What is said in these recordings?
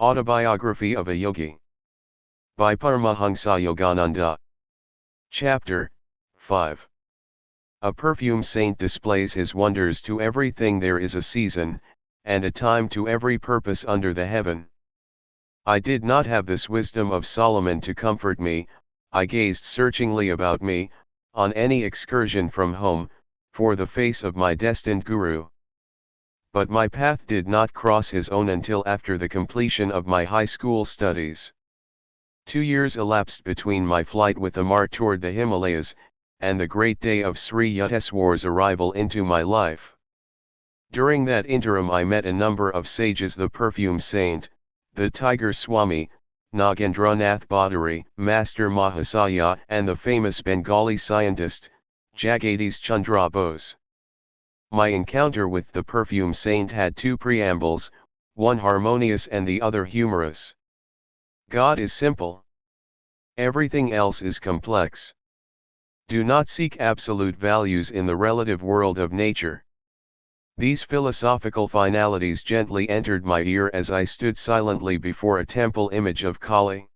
Autobiography of a Yogi. By Paramahansa Yogananda. Chapter 5. A perfume saint displays his wonders to everything. There is a season, and a time to every purpose under the heaven. I did not have this wisdom of Solomon to comfort me. I gazed searchingly about me, on any excursion from home, for the face of my destined guru. But my path did not cross his own until after the completion of my high school studies. 2 years elapsed between my flight with the Mart toward the Himalayas, and the great day of Sri Yukteswar's arrival into my life. During that interim I met a number of sages: the perfume saint, the Tiger Swami, Nagendranath Bhattari, Master Mahasaya, and the famous Bengali scientist, Jagadish Chandra Bose. My encounter with the perfume saint had 2 preambles, one harmonious and the other humorous. God is simple. Everything else is complex. Do not seek absolute values in the relative world of nature. These philosophical finalities gently entered my ear as I stood silently before a temple image of Kali.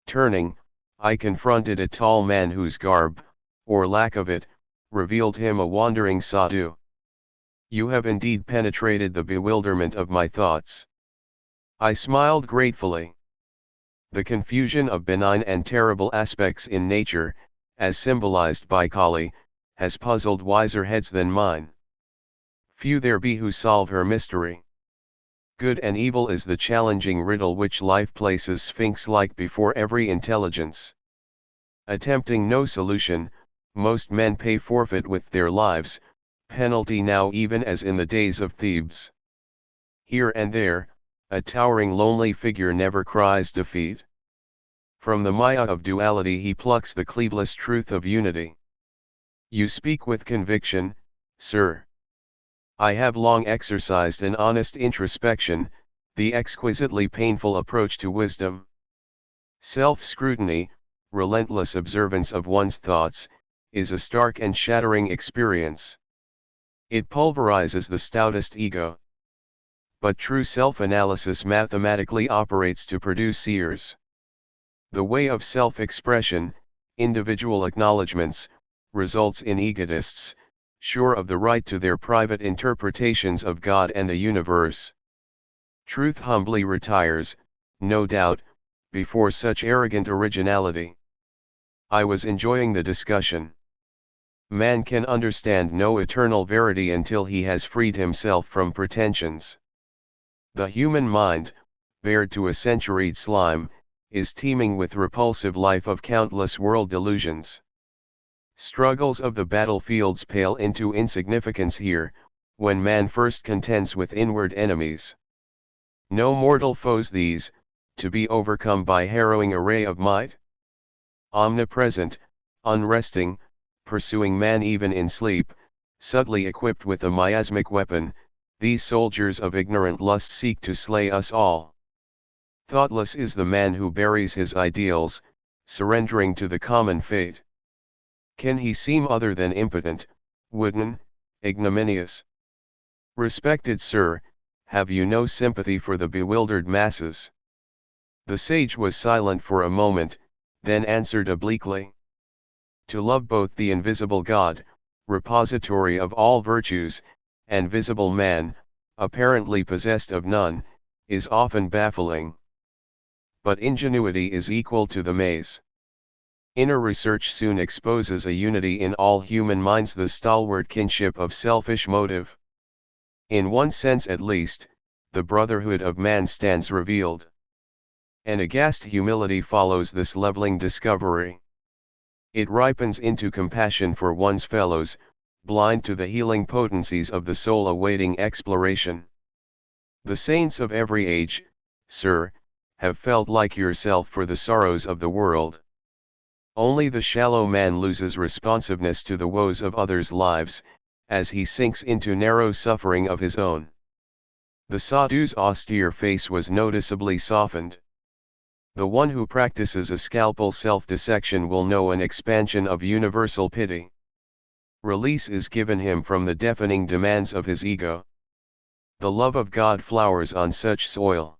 Turning, I confronted a tall man whose garb, or lack of it, revealed him a wandering sadhu. You have indeed penetrated the bewilderment of my thoughts. I smiled gratefully. The confusion of benign and terrible aspects in nature, as symbolized by Kali, has puzzled wiser heads than mine. Few there be who solve her mystery. Good and evil is the challenging riddle which life places sphinx-like before every intelligence. Attempting no solution, most men pay forfeit with their lives, penalty now even as in the days of Thebes. Here and there, a towering lonely figure never cries defeat. From the maya of duality he plucks the cleaveless truth of unity. You speak with conviction, sir. I have long exercised an honest introspection, the exquisitely painful approach to wisdom. Self-scrutiny, relentless observance of one's thoughts, is a stark and shattering experience. It pulverizes the stoutest ego. But true self-analysis mathematically operates to produce seers. The way of self-expression, individual acknowledgments, results in egotists, sure of the right to their private interpretations of God and the universe. Truth humbly retires, no doubt, before such arrogant originality. I was enjoying the discussion. Man can understand no eternal verity until he has freed himself from pretensions. The human mind, bared to a centuried slime, is teeming with repulsive life of countless world delusions. Struggles of the battlefields pale into insignificance here, when man first contends with inward enemies. No mortal foes these, to be overcome by harrowing array of might. Omnipresent, unresting, pursuing man even in sleep, subtly equipped with a miasmic weapon, these soldiers of ignorant lust seek to slay us all. Thoughtless is the man who buries his ideals, surrendering to the common fate. Can he seem other than impotent, wooden, ignominious? Respected sir, have you no sympathy for the bewildered masses? The sage was silent for a moment, then answered obliquely. To love both the invisible God, repository of all virtues, and visible man, apparently possessed of none, is often baffling. But ingenuity is equal to the maze. Inner research soon exposes a unity in all human minds, the stalwart kinship of selfish motive. In one sense at least, the brotherhood of man stands revealed. An aghast humility follows this leveling discovery. It ripens into compassion for one's fellows, blind to the healing potencies of the soul awaiting exploration. The saints of every age, sir, have felt like yourself for the sorrows of the world. Only the shallow man loses responsiveness to the woes of others' lives, as he sinks into narrow suffering of his own. The sadhu's austere face was noticeably softened. The one who practices a scalpel self-dissection will know an expansion of universal pity. Release is given him from the deafening demands of his ego. The love of God flowers on such soil.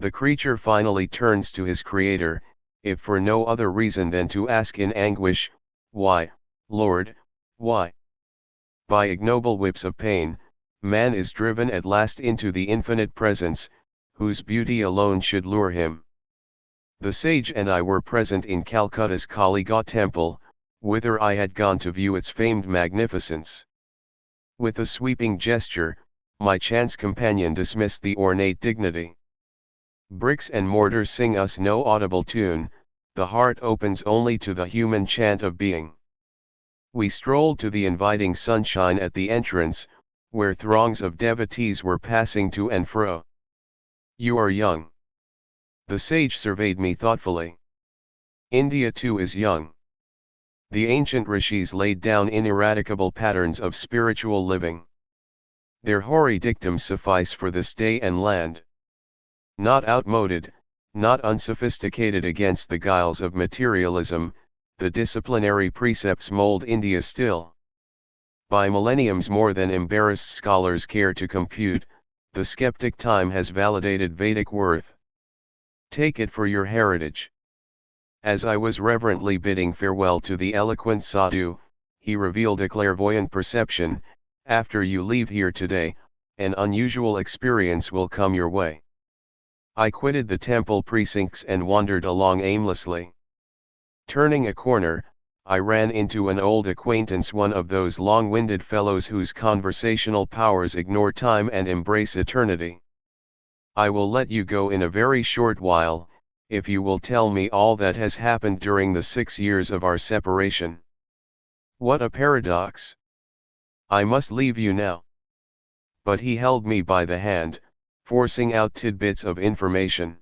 The creature finally turns to his creator, if for no other reason than to ask in anguish, "Why, Lord, why?" By ignoble whips of pain, man is driven at last into the infinite presence, whose beauty alone should lure him. The sage and I were present in Calcutta's Kali Ghat temple, whither I had gone to view its famed magnificence. With a sweeping gesture, my chance companion dismissed the ornate dignity. Bricks and mortar sing us no audible tune, the heart opens only to the human chant of being. We strolled to the inviting sunshine at the entrance, where throngs of devotees were passing to and fro. "You are young." The sage surveyed me thoughtfully. "India too is young." The ancient rishis laid down ineradicable patterns of spiritual living. Their hoary dictums suffice for this day and land. Not outmoded, not unsophisticated against the guiles of materialism, the disciplinary precepts mold India still. By millenniums more than embarrassed scholars care to compute, the skeptic time has validated Vedic worth. Take it for your heritage. As I was reverently bidding farewell to the eloquent sadhu, he revealed a clairvoyant perception: "After you leave here today, an unusual experience will come your way." I quitted the temple precincts and wandered along aimlessly. Turning a corner, I ran into an old acquaintance, one of those long-winded fellows whose conversational powers ignore time and embrace eternity. "I will let you go in a very short while, if you will tell me all that has happened during the 6 years of our separation." What a paradox! I must leave you now. But he held me by the hand, forcing out tidbits of information.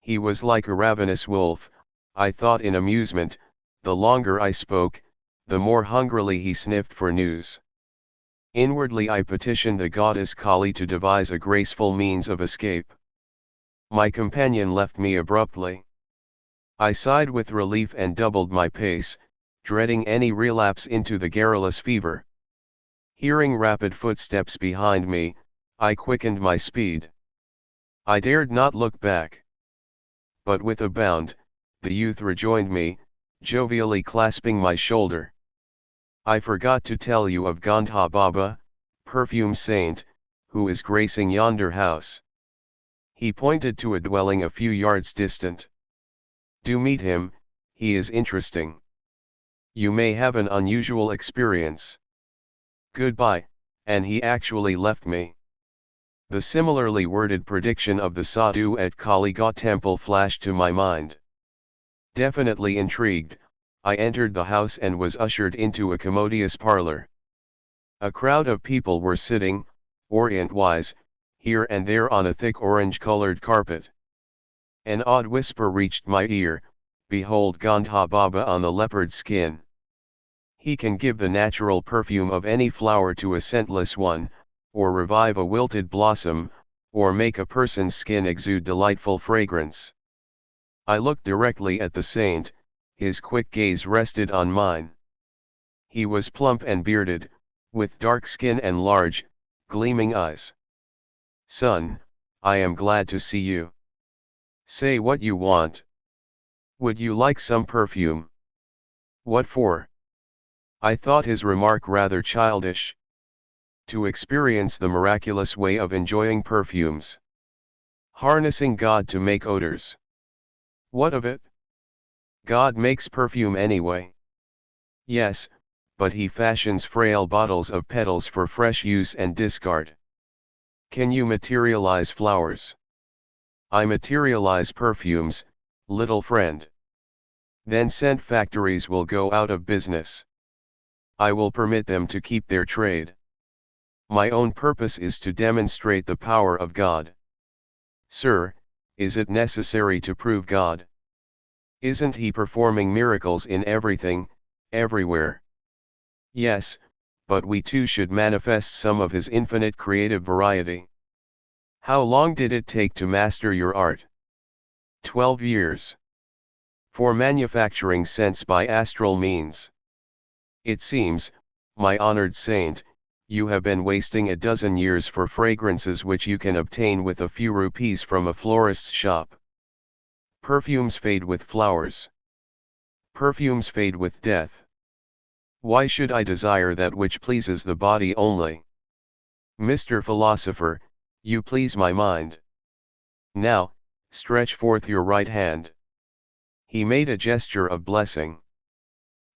He was like a ravenous wolf, I thought in amusement. The longer I spoke, the more hungrily he sniffed for news. Inwardly I petitioned the goddess Kali to devise a graceful means of escape. My companion left me abruptly. I sighed with relief and doubled my pace, dreading any relapse into the garrulous fever. Hearing rapid footsteps behind me, I quickened my speed. I dared not look back. But with a bound, the youth rejoined me, jovially clasping my shoulder. "I forgot to tell you of Gandha Baba, perfume saint, who is gracing yonder house." He pointed to a dwelling a few yards distant. "Do meet him, he is interesting. You may have an unusual experience. Goodbye," and he actually left me. The similarly worded prediction of the sadhu at Kali Ghat temple flashed to my mind. Definitely intrigued, I entered the house and was ushered into a commodious parlor. A crowd of people were sitting, orient-wise, here and there on a thick orange-colored carpet. An odd whisper reached my ear, "Behold Gandha Baba on the leopard skin. He can give the natural perfume of any flower to a scentless one, or revive a wilted blossom, or make a person's skin exude delightful fragrance." I looked directly at the saint, his quick gaze rested on mine. He was plump and bearded, with dark skin and large, gleaming eyes. "Son, I am glad to see you. Say what you want. Would you like some perfume?" "What for?" I thought his remark rather childish. "To experience the miraculous way of enjoying perfumes. Harnessing God to make odors." "What of it? God makes perfume anyway." "Yes, but he fashions frail bottles of petals for fresh use and discard. Can you materialize flowers?" "I materialize perfumes, little friend." "Then scent factories will go out of business. I will permit them to keep their trade. My own purpose is to demonstrate the power of God." "Sir, is it necessary to prove God? Isn't he performing miracles in everything, everywhere?" "Yes, but we too should manifest some of his infinite creative variety." "How long did it take to master your art?" 12 years. "For manufacturing sense by astral means. It seems, my honored saint, you have been wasting a dozen years for fragrances which you can obtain with a few rupees from a florist's shop. Perfumes fade with flowers. Perfumes fade with death. Why should I desire that which pleases the body only? Mr. Philosopher, you please my mind. Now, stretch forth your right hand. He made a gesture of blessing.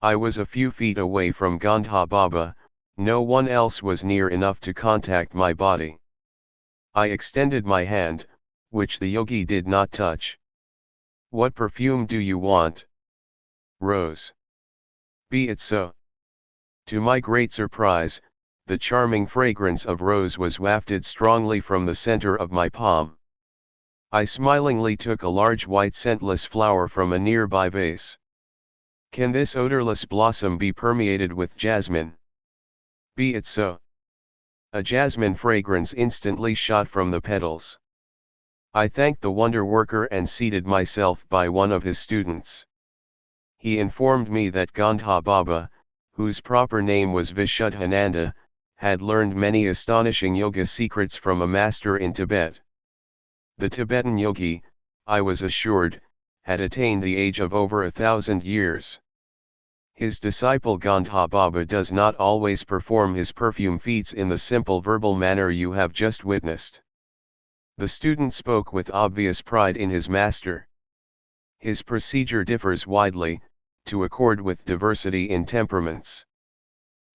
I was a few feet away from Gandha Baba, no one else was near enough to contact my body. I extended my hand, which the yogi did not touch. What perfume do you want? Rose. Be it so. To my great surprise, the charming fragrance of rose was wafted strongly from the center of my palm. I smilingly took a large white scentless flower from a nearby vase. Can this odorless blossom be permeated with jasmine? Be it so. A jasmine fragrance instantly shot from the petals. I thanked the wonder worker and seated myself by one of his students. He informed me that Gandha Baba, whose proper name was Vishuddhananda, had learned many astonishing yoga secrets from a master in Tibet. The Tibetan yogi, I was assured, had attained the age of over 1,000 years. His disciple Gandha Baba does not always perform his perfume feats in the simple verbal manner you have just witnessed. The student spoke with obvious pride in his master. His procedure differs widely, to accord with diversity in temperaments.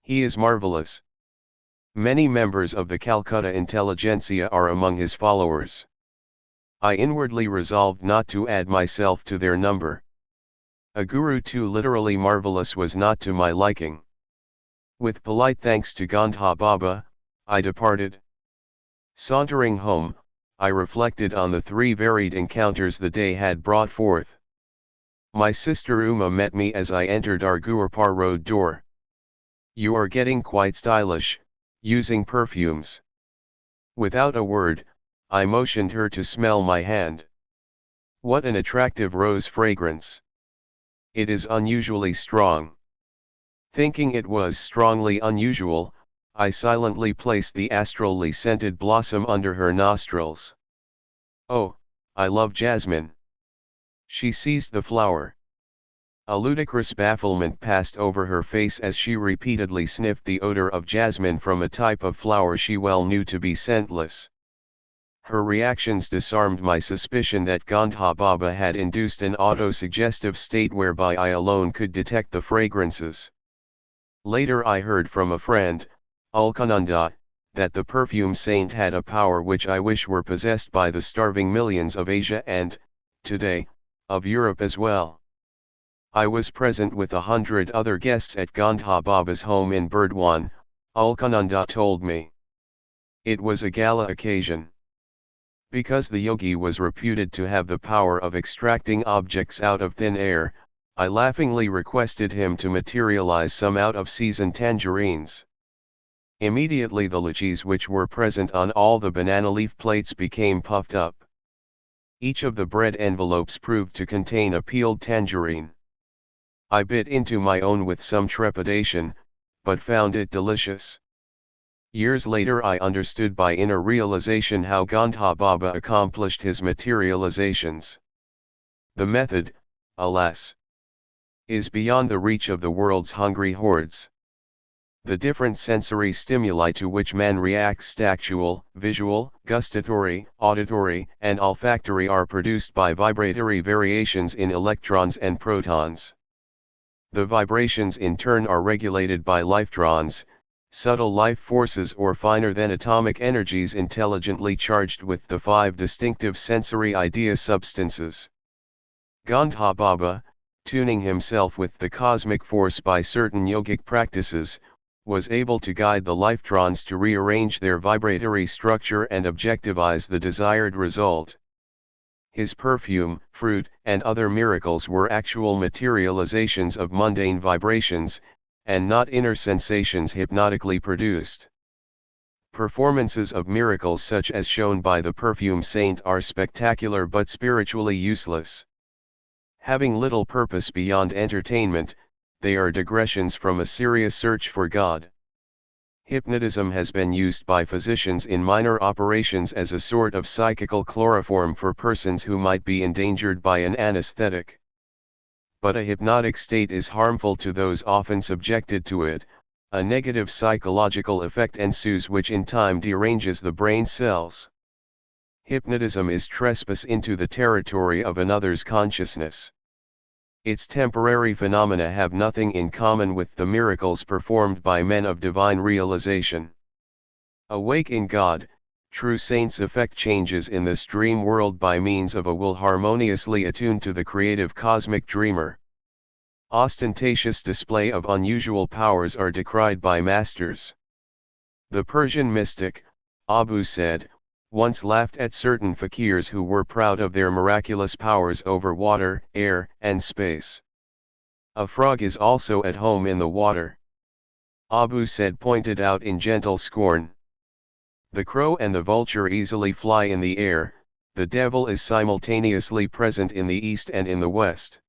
He is marvelous. Many members of the Calcutta intelligentsia are among his followers. I inwardly resolved not to add myself to their number. A guru too literally marvelous was not to my liking. With polite thanks to Gandha Baba, I departed. Sauntering home, I reflected on the 3 varied encounters the day had brought forth. My sister Uma met me as I entered our Gurupar road door. You are getting quite stylish, using perfumes. Without a word, I motioned her to smell my hand. What an attractive rose fragrance! It is unusually strong. Thinking it was strongly unusual, I silently placed the astrally scented blossom under her nostrils. Oh, I love jasmine. She seized the flower. A ludicrous bafflement passed over her face as she repeatedly sniffed the odor of jasmine from a type of flower she well knew to be scentless. Her reactions disarmed my suspicion that Gandha Baba had induced an auto-suggestive state whereby I alone could detect the fragrances. Later I heard from a friend, Alkananda, that the perfume saint had a power which I wish were possessed by the starving millions of Asia and, today, of Europe as well. I was present with 100 other guests at Gandha Baba's home in Burdwan, Alkananda told me. It was a gala occasion. Because the yogi was reputed to have the power of extracting objects out of thin air, I laughingly requested him to materialize some out-of-season tangerines. Immediately the lychees which were present on all the banana leaf plates became puffed up. Each of the bread envelopes proved to contain a peeled tangerine. I bit into my own with some trepidation, but found it delicious. Years later I understood by inner realization how Gandha Baba accomplished his materializations. The method, alas, is beyond the reach of the world's hungry hordes. The different sensory stimuli to which man reacts tactual, visual, gustatory, auditory, and olfactory are produced by vibratory variations in electrons and protons. The vibrations in turn are regulated by lifetrons, subtle life forces or finer than atomic energies intelligently charged with the 5 distinctive sensory idea substances. Gandha Baba, tuning himself with the cosmic force by certain yogic practices, was able to guide the lifetrons to rearrange their vibratory structure and objectivize the desired result. His perfume, fruit, and other miracles were actual materializations of mundane vibrations, and not inner sensations hypnotically produced. Performances of miracles such as shown by the perfume saint are spectacular but spiritually useless. Having little purpose beyond entertainment, they are digressions from a serious search for God. Hypnotism has been used by physicians in minor operations as a sort of psychical chloroform for persons who might be endangered by an anesthetic. But a hypnotic state is harmful to those often subjected to it. A negative psychological effect ensues which in time deranges the brain cells. Hypnotism is trespass into the territory of another's consciousness. Its temporary phenomena have nothing in common with the miracles performed by men of divine realization. Awake in God, true saints effect changes in this dream world by means of a will harmoniously attuned to the creative cosmic dreamer. Ostentatious display of unusual powers are decried by masters. The Persian mystic, Abu said, once laughed at certain fakirs who were proud of their miraculous powers over water, air, and space. A frog is also at home in the water. Abu said pointed out in gentle scorn. The crow and the vulture easily fly in the air, the devil is simultaneously present in the east and in the west.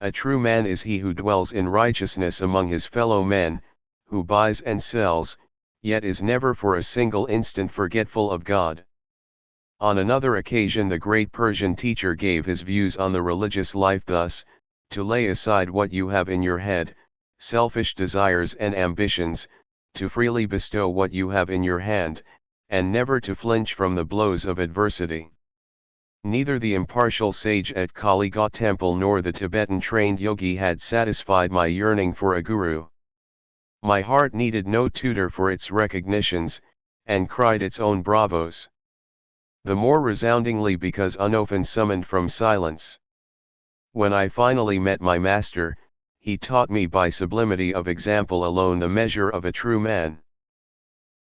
A true man is he who dwells in righteousness among his fellow men, who buys and sells, yet is never for a single instant forgetful of God. On another occasion the great Persian teacher gave his views on the religious life thus: to lay aside what you have in your head, selfish desires and ambitions, to freely bestow what you have in your hand, and never to flinch from the blows of adversity. Neither the impartial sage at Kali Ghat temple nor the Tibetan trained yogi had satisfied my yearning for a guru. My heart needed no tutor for its recognitions, and cried its own bravos. The more resoundingly because unoften summoned from silence. When I finally met my master, he taught me by sublimity of example alone the measure of a true man.